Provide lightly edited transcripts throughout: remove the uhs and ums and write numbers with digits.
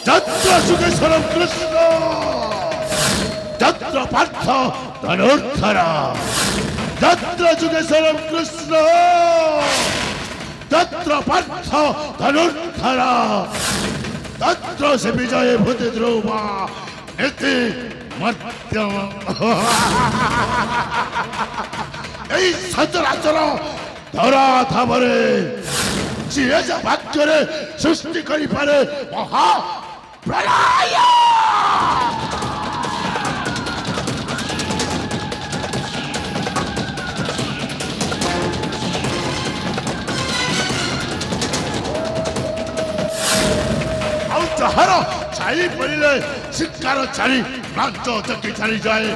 যত্র যুগেশ্বরম কৃষ্ণ যত্র পার্থ ধনুর্ধরা যত্র যুগেশ্বরম কৃষ্ণ তত্র পার্থ ধনুর্ধরা তত্র সে বিজয়ে ভূতি ধ্রুবা নীতি মধ্যম এই সচরাচর ধরা ধামরে ଯିଏ ଯା ଭାଗ୍ୟରେ ସୃଷ୍ଟି କରିପାରେ ମହା ପ୍ରଳୟ ଆଉ ଯାହାର ଛାଇ ପଡ଼ିଲେ ଶିକାର ଛାଡ଼ି ନାଚ ଚକି ଛାଡ଼ିଯାଏ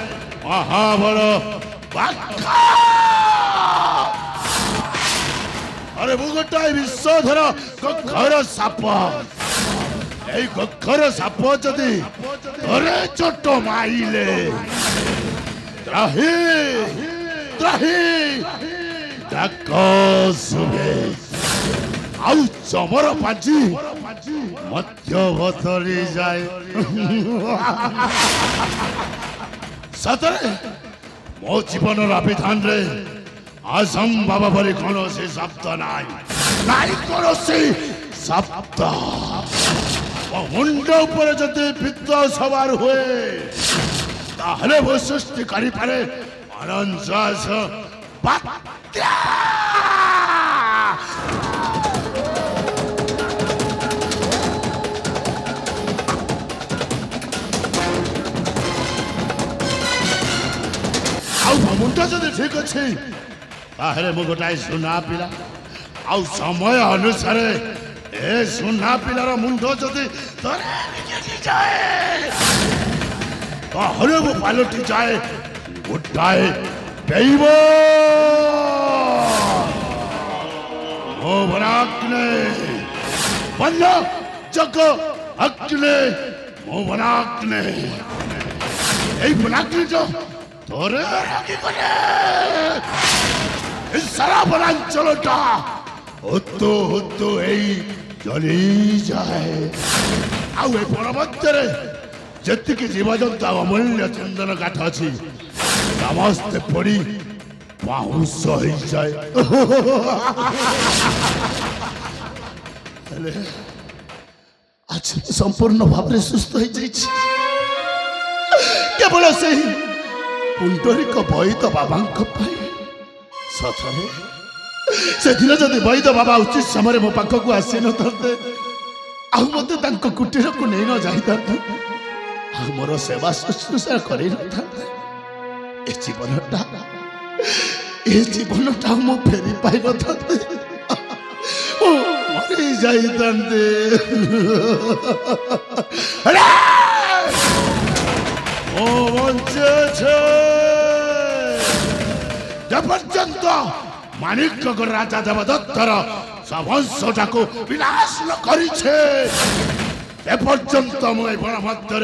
ମହାବଳ ବାଘ अरे वो गोटाए विश्वधर गखर साप ए गखर साप जदि अरे चोट माइले त्राही त्राही डाक सुबे आउ चमर पाजी मध्य भतरी जाए सतरे मो जीवन अभिधान रे असंभव भरी कौनसी शब्द नहीं कौनसी शब्द मुंड ऊपर जदि पित्त सवार हुए ताहले वो सृष्टि करी पारे अनंत बात्या मुंड जदि ठीक अच्छे ताहले मु गोटाए सुना पिला आउ समय अनुसार ए सुना पिलार मुंड जदि तरे जाए ताहले वो पालटी जाए गोटाए दैव ओ वनाग्ने वन्य जग अग्ने ओ वनाग्ने ए वनाग्ने जो तोरे रागी करे सारा वनांचलटा होतो होतो एई जली जाए आउ ए पर्वतरे जतिकी जीवजंतु अमूल्य चंदन काठ अछि समस्त पड़ी पाउस हो जाए आज संपूर्ण भाव में सुस्थ हो जाए केवल से पुंडरीक वैद बाबा सतरे से दिन जदि वैद बाबा उचित समय मो पाखक आसी न मत कुटीर को नहीं न जाता मोर सेवा शुश्रूषा कर जीवनटा मो फेरी पाई नते मरी जाते पर्यंत माणिक्य राजा देवदत्तर सवंशटा को विनाश करिछे एपर्यंत मुझे बण मध्य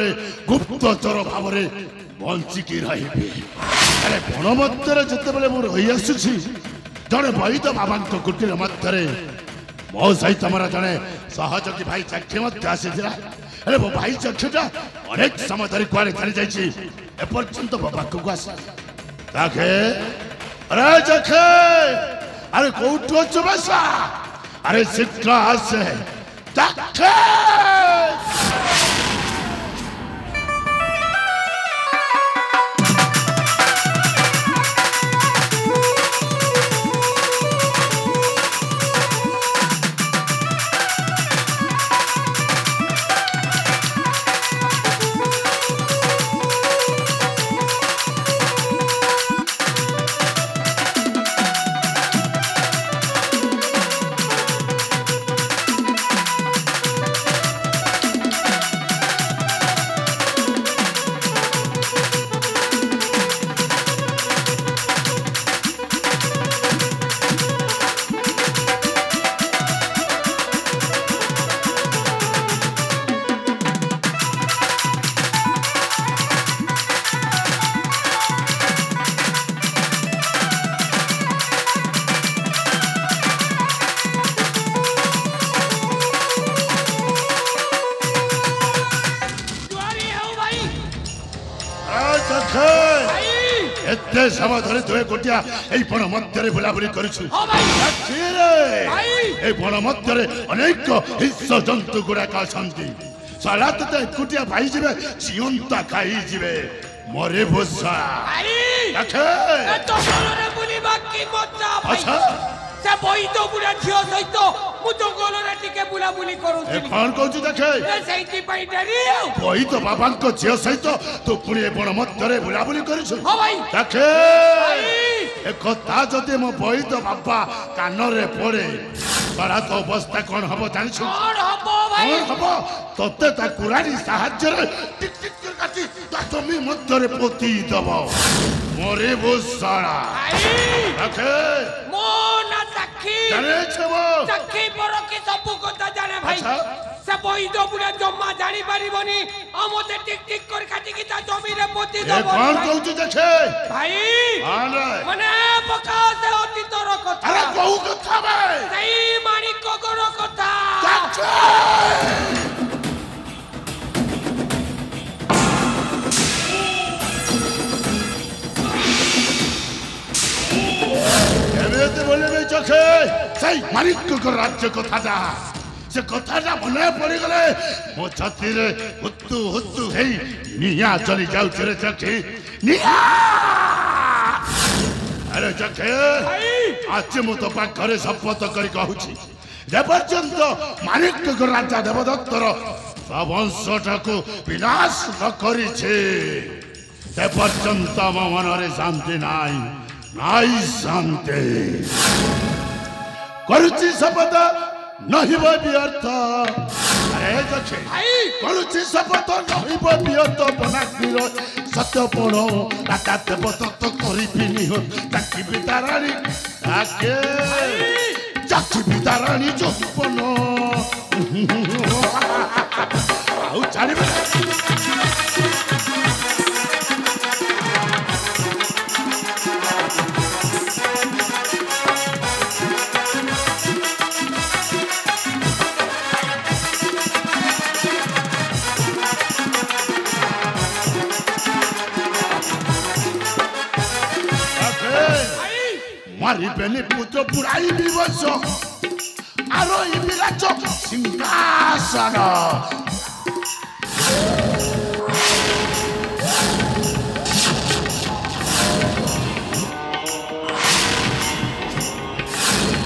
गुप्तचर भाव बंचिकी रही अरे बण मध्य जिते मु रही आसुची जड़े वैद बाबा कुटीर मध्य मो सहित मोर जड़े सहयोगी भाई चक्षी आसी अरे मो भाई चक्षुटा अनेक समय धरी कुआड़े चली जाइए एपर्यंत मो पाखक आस अरे जखे अरे कौटू अच्छु बसा अरे शीघ्र आसे जखे एते समय धरे दुए गोटिया एई बण मध्यरे बुलाबुली करिछु हां भाई एई बण मध्यरे अनेक हिंस जंतु गुड़ाक अछंती साला तते एकुटिया भाई जिवे जियंता खाई जिवे मरे भोसा भाई देखे ए तो गलरे बुलिबा की मजा भाई अच्छा से बई तो बुला झियो सहित मु तो गलरे टिके बुलाबुली करूछि ए कोन कहू देखे ए सहित पई डरी बई तो बाबा को झियो सहित तू पुणी बण मध्यरे बुलाबुली करिछु हां भाई देखे भाई ए कथा जदि मो बई तो बाबा कानरे पड़े बड़ा तो अवस्था कौन हबो जानिछु कौन हबो भाई कौन हबो तते ता कुरानी साहाय्य रे टिक टिक कर काटी ता जमी मध्यरे पोती दबो मोरे वो सारा भाई देखे मो ना सखी जाने छबो सखी पर के सब কথা জানে ভাই अच्छा से बई तो बुला जम्मा जानी पारिबनी আমতে টিক টিক করে কাটি কি তা জমিরে পতি ए দব कौन कहू देखे भाई हां रे मने पका से অতীতর কথা अरे कहू कथा बे সেই মানিক গর কথা देखे एवेते बोले बे चखे सही मानिक को राज्य कथा जा से कथाटा मने पड़ी गले मो छाती रे हुत्तु हुत्तु हेई निया चली जाऊ तेरे चखे निया अरे चखे आज मु तो पाखरे शपथ करी कहूची जे पर्यंत मानिक को राजा देवदत्तर वंशटाको विनाश न करिछे ते पर्यंत मो मनरे शांति नाई नाई शांति करुची शपथ नहीं व्यर्थ अरे जखे भाई करुची शपथ नहीं व्यर्थ बनातिर सत्यपण राजा देवदत्त करिबिनी हो चाकी बिदाराणी ताके चाकी बिदाराणी जोपन आउ छाड़िबे मारिबेनी पुत्र पुराई विवश आरोही विराज सिंहासन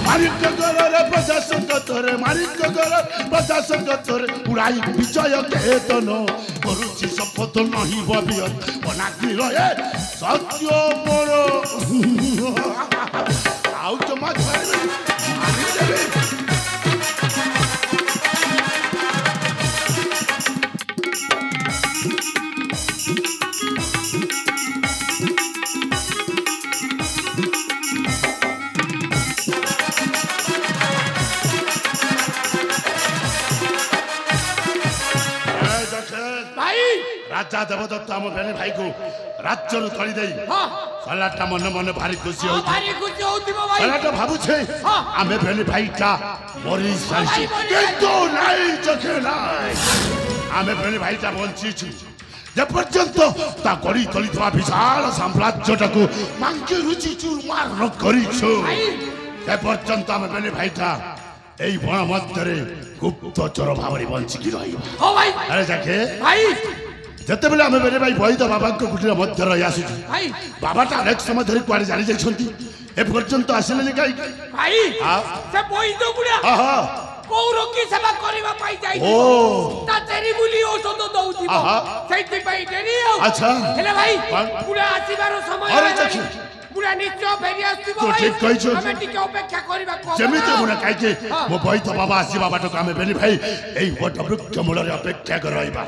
मारिक गरे प्रजा संगतरे मारिक गरे प्रजा संगतरे उड़ाई विजय केतन करुची शपथ नहीं व्यर्थ बनाती रहे सत्य पर आउ जमा छाड़बे मारी देबे भाई राजा देवदत्त आम बेने भाई को राज्य थली दे हां सलाटा मन मन भारी खुशी हो भारी खुशी होतिबो भाई सलाटा भाबु छे आमे बेने भाई का मरी साइसी किंतु नहीं जखे नहीं आमे बेने भाई का बंची छु जे पर्यंत ता गड़ी तली थवा विशाल साम्राज्यटाको मांगे रुचि चूरमार न करी छु जे पर्यंत आमे बेने भाई का एई बण मध्यरे गुप्तचर भावरे बंची की रहिबा हो भाई अरे जखे भाई जते बेले आमे बेने भाई बहिद बाबा को कुटीर मध्य रही आसु भाई बाबाटा अनेक समय धरी कुआडे जानी जाइछंती ए पर्यंत आसिलेनी काई भाई से बई तो बुला आहा कौर की सेवा करबा पाई जाई ओ ता तेरी बुली औषध दउती सेति पई देरी हो अच्छा हेले भाई बुला आसीबार समय अरे जखी बुला निश्चय फेरी आसीबो तो भाई ठीक कहिछ हमें टिके अपेक्षा करबा को जेमिते मुना काई के मो बहिद बाबा आसी बाबाटा को आमे बेनी भाई एई वट वृक्ष मूलरे अपेक्षा कर रहिबा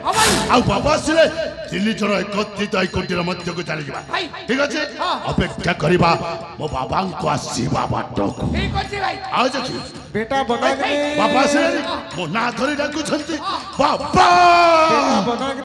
आ बाबा आसिले तिनि जन एकत्रित आई कुटीर मध्य को चली जिबा ठीक अछि अपेक्षा करिबा मो बाबा को आसी बाबाटा को ठीक अछि भाई आ जखी बेटा बगाग्नि बाबा आसिले मो ना धरि डाकु छंती बाबा